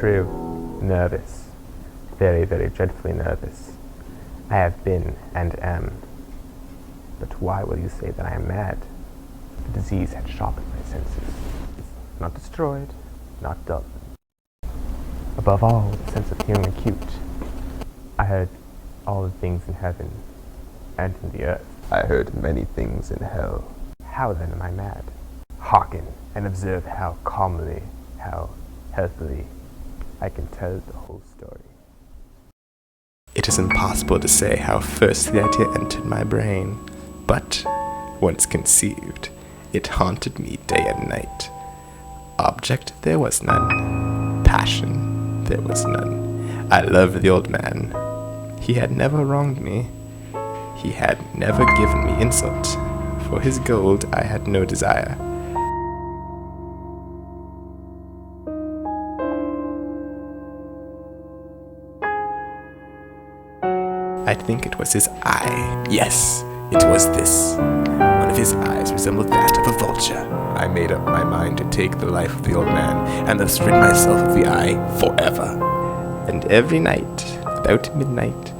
true. Nervous. Very, very dreadfully nervous. I have been and am. But why will you say that I am mad? The disease had sharpened my senses. Not destroyed, not dulled. Above all, the sense of hearing acute. I heard all the things in heaven and in the earth. I heard many things in hell. How then am I mad? Hearken and observe how calmly, how healthily I can tell the whole story. It is impossible to say how first the idea entered my brain, but once conceived, it haunted me day and night. Object there was none. Passion there was none. I loved the old man. He had never wronged me. He had never given me insult. For his gold I had no desire. I think it was his eye. Yes, it was this. One of his eyes resembled that of a vulture. I made up my mind to take the life of the old man, and thus rid myself of the eye forever. And every night, about midnight,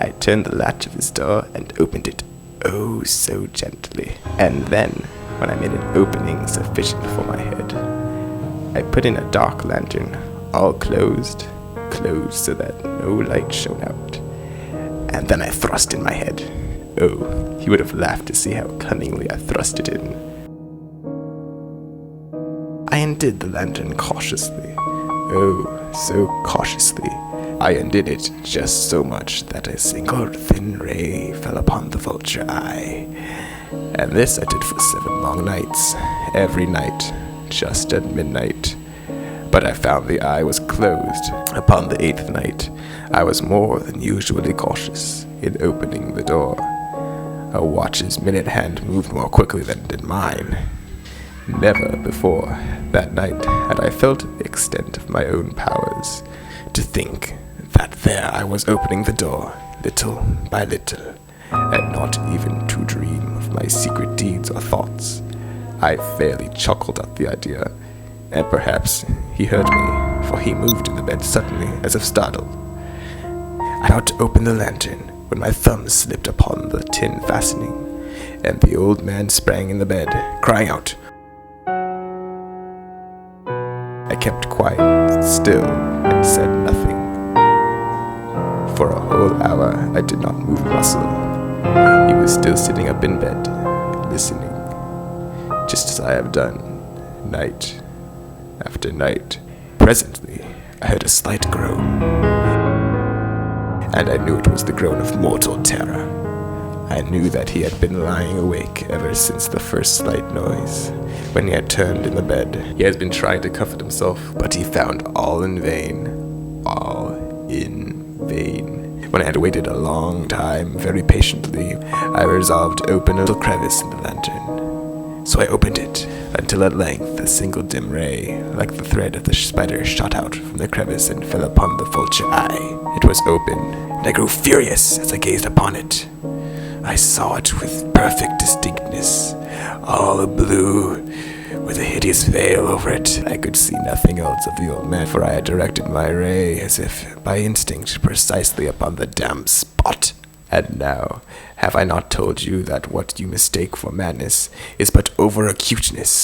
I turned the latch of his door and opened it, oh so gently. And then, when I made an opening sufficient for my head, I put in a dark lantern, all closed so that no light shone out. And then I thrust in my head. Oh, he would have laughed to see how cunningly I thrust it in. I undid the lantern cautiously. Oh, so cautiously. I undid it just so much that a single thin ray fell upon the vulture eye. And this I did for 7 long nights, every night, just at midnight. But I found the eye was closed. Upon the 8th night, I was more than usually cautious in opening the door. A watch's minute hand moved more quickly than did mine. Never before that night had I felt the extent of my own powers. To think that there I was opening the door, little by little, and not even to dream of my secret deeds or thoughts. I fairly chuckled at the idea, and perhaps he heard me, for he moved in the bed suddenly, as if startled. I got to open the lantern, when my thumb slipped upon the tin fastening, and the old man sprang in the bed, crying out. I kept quiet, still, and said nothing. For a whole hour I did not move a muscle. He was still sitting up in bed, listening, just as I have done, night after night. Presently, I heard a slight groan, and I knew it was the groan of mortal terror. I knew that he had been lying awake ever since the first slight noise. When he had turned in the bed, he has been trying to comfort himself, but he found all in vain. All in vain. When I had waited a long time, very patiently, I resolved to open a little crevice in the lantern. So I opened it, until at length a single dim ray, like the thread of the spider, shot out from the crevice and fell upon the vulture eye. It was open, and I grew furious as I gazed upon it. I saw it with perfect distinctness, all blue, with a hideous veil over it. I could see nothing else of the old man, for I had directed my ray, as if by instinct, precisely upon the damned spot. And now, have I not told you that what you mistake for madness is but over-acuteness?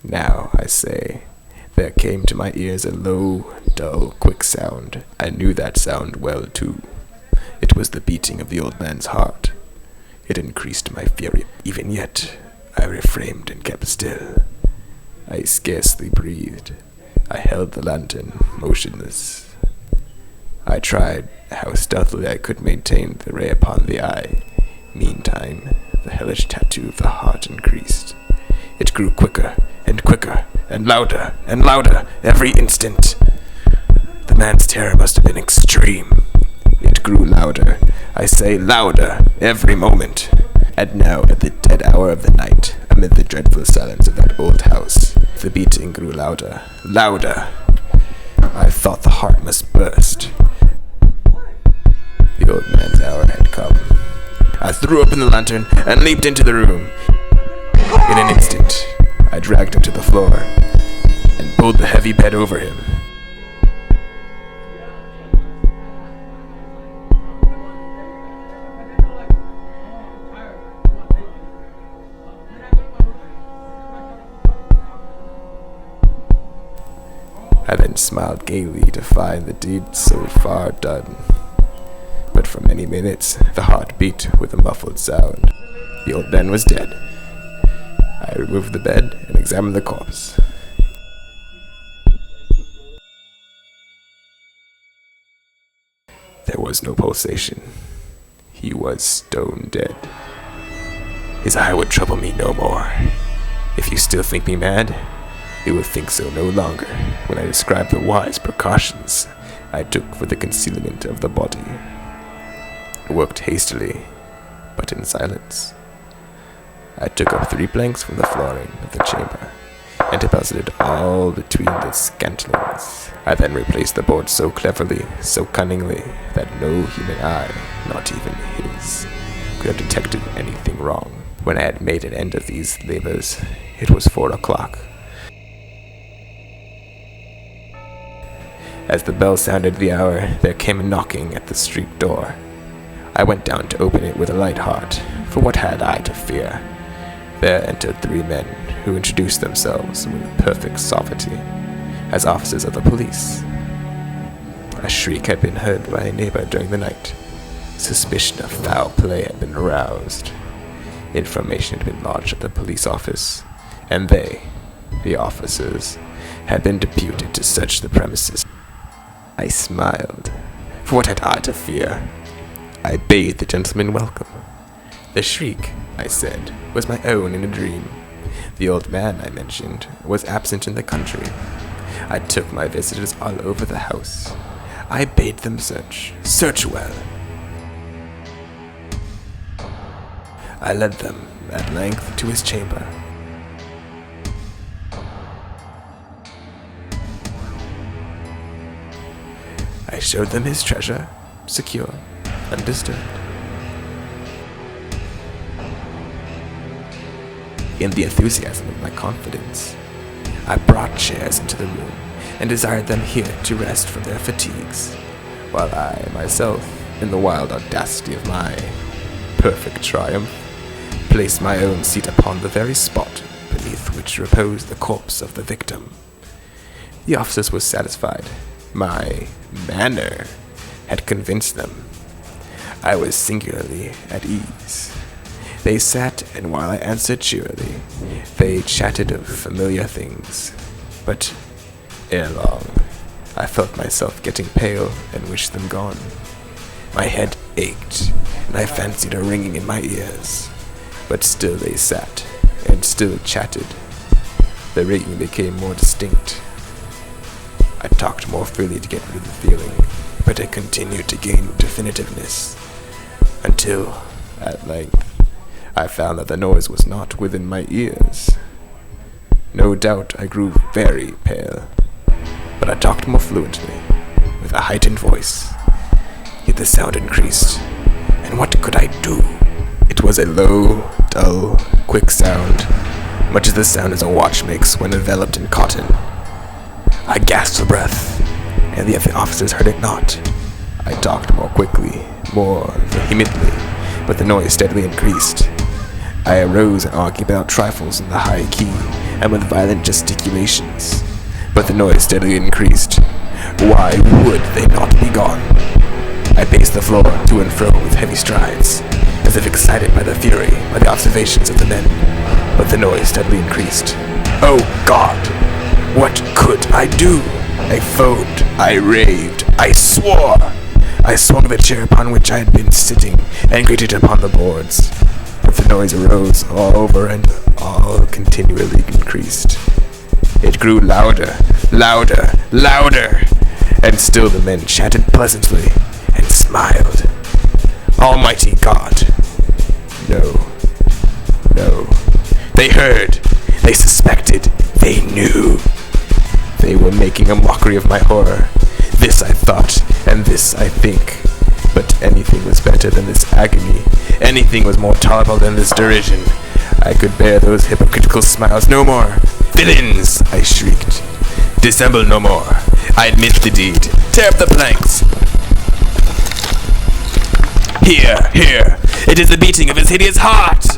Now, I say, there came to my ears a low, dull, quick sound. I knew that sound well, too. It was the beating of the old man's heart. It increased my fury. Even yet, I refrained and kept still. I scarcely breathed. I held the lantern, motionless. I tried how stealthily I could maintain the ray upon the eye. Meantime, the hellish tattoo of the heart increased. It grew quicker, and quicker, and louder every instant. The man's terror must have been extreme. It grew louder, I say louder, every moment. And now, at the dead hour of the night, amid the dreadful silence of that old house, the beating grew louder. I thought the heart must burst. The old man's hour had come. I threw open the lantern and leaped into the room. In an instant, I dragged him to the floor and pulled the heavy bed over him. then smiled gaily to find the deed so far done. But for many minutes the heart beat with a muffled sound. The old man was dead. I removed the bed and examined the corpse. There was no pulsation. He was stone dead. His eye would trouble me no more. If you still think me mad, you will think so no longer when I describe the wise precautions I took for the concealment of the body. I worked hastily, but in silence. I took up 3 planks from the flooring of the chamber and deposited all between the scantlings. I then replaced the board so cleverly, so cunningly, that no human eye, not even his, could have detected anything wrong. When I had made an end of these labors, it was 4 o'clock. As the bell sounded the hour, there came a knocking at the street door. I went down to open it with a light heart, for what had I to fear? There entered 3 men, who introduced themselves with perfect suavity as officers of the police. A shriek had been heard by a neighbor during the night. Suspicion of foul play had been aroused. Information had been lodged at the police office, and they, the officers, had been deputed to search the premises. I smiled, for what had I to fear? I bade the gentleman welcome. The shriek, I said, was my own in a dream. The old man, I mentioned, was absent in the country. I took my visitors all over the house. I bade them search well. I led them, at length, to his chamber. I showed them his treasure, secure, undisturbed. In the enthusiasm of my confidence, I brought chairs into the room and desired them here to rest from their fatigues, while I, myself, in the wild audacity of my perfect triumph, placed my own seat upon the very spot beneath which reposed the corpse of the victim. The officers were satisfied. My manner had convinced them. I was singularly at ease. They sat, and while I answered cheerily, they chatted of familiar things. But ere long, I felt myself getting pale and wished them gone. My head ached, and I fancied a ringing in my ears. But still they sat, and still chatted. The ringing became more distinct. I talked more freely to get rid of the feeling, but it continued to gain definitiveness, until, at length, I found that the noise was not within my ears. No doubt I grew very pale, but I talked more fluently, with a heightened voice. Yet the sound increased, and what could I do? It was a low, dull, quick sound, much as the sound as a watch makes when enveloped in cotton. I gasped for breath, and yet the officers heard it not. I talked more quickly, more vehemently, but the noise steadily increased. I arose and argued about trifles in the high key, and with violent gesticulations, but the noise steadily increased. Why would they not be gone? I paced the floor to and fro with heavy strides, as if excited by the fury, by the observations of the men, but the noise steadily increased. Oh God! What could I do? I foamed, I raved, I swore! I swung the chair upon which I had been sitting, and grated upon the boards. But the noise arose all over and all continually increased. It grew louder, louder, louder, and still the men chatted pleasantly and smiled. Almighty God! No. They heard, they suspected, they knew. They were making a mockery of my horror. This I thought, and this I think. But anything was better than this agony. Anything was more tolerable than this derision. I could bear those hypocritical smiles no more. Villains! I shrieked. Dissemble no more. I admit the deed. Tear up the planks. Here. It is the beating of his hideous heart.